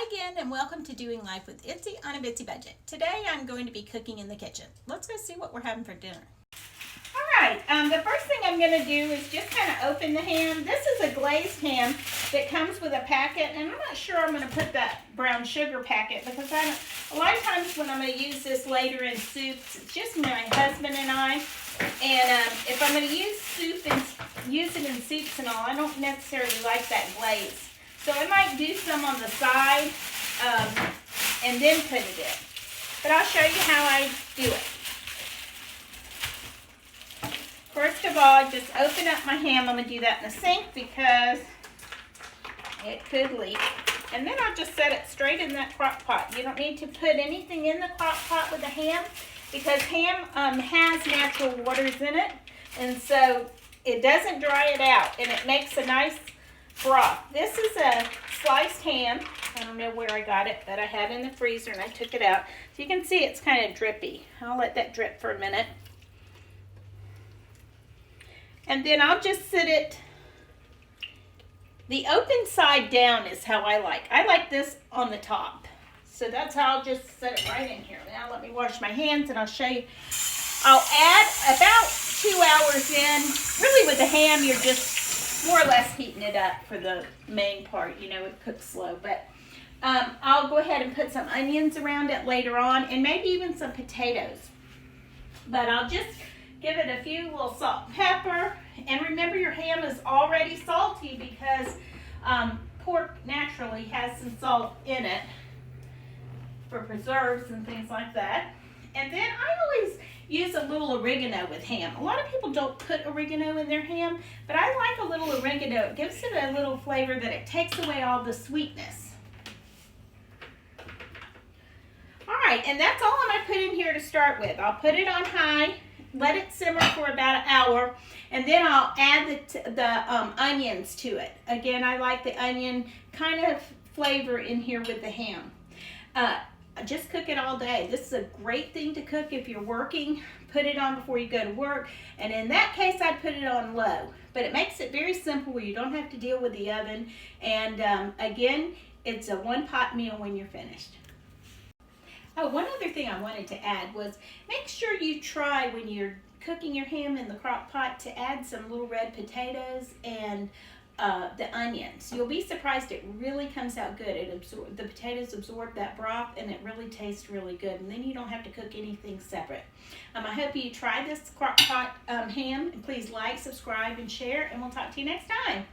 Hi again, and welcome to Doing Life with Itzy on a Bitsy Budget. Today I'm going to be cooking in the kitchen. Let's go see what we're having for dinner. Alright, the first thing I'm going to do is just kind of open the ham. This is a glazed ham that comes with a packet, and I'm not sure I'm going to put that brown sugar packet because a lot of times when I'm going to use this later in soups, it's just my husband and I. And if I'm going to use it in soups and all, I don't necessarily like that glaze. So I might do some on the side and then put it in. But I'll show you how I do it. First of all, I just open up my ham. I'm going to do that in the sink because it could leak. And then I'll just set it straight in that crock pot. You don't need to put anything in the crock pot with the ham because ham has natural waters in it. And so it doesn't dry it out and it makes a nice broth. This is a sliced ham. I don't know where I got it, but I had it in the freezer and I took it out. So you can see it's kind of drippy. I'll let that drip for a minute. And then I'll just sit it, the open side down is how I like. I like this on the top. So that's how I'll just set it right in here. Now let me wash my hands and I'll show you. I'll add about 2 hours in. Really with the ham, you're just more or less heating it up for the main part. You know, it cooks slow. But I'll go ahead and put some onions around it later on and maybe even some potatoes. But I'll just give it a few little salt and pepper. And remember your ham is already salty because pork naturally has some salt in it for preserves and things like that. And then I always use a little oregano with ham. A lot of people don't put oregano in their ham, but I like a little oregano. It gives it a little flavor that it takes away all the sweetness. All right, and that's all I'm going to put in here to start with. I'll put it on high, let it simmer for about an hour, and then I'll add the onions to it. Again, I like the onion kind of flavor in here with the ham. Just cook it all day. This is a great thing to cook if you're working. Put it on before you go to work. And in that case, I'd put it on low. But it makes it very simple where you don't have to deal with the oven. And again, it's a one-pot meal when you're finished. Oh, one other thing I wanted to add was make sure you try when you're cooking your ham in the crock pot to add some little red potatoes and the onions. You'll be surprised, it really comes out good. The potatoes absorb that broth and it really tastes really good. And then you don't have to cook anything separate. I hope you try this crock pot ham. And please like, subscribe, and share. And we'll talk to you next time.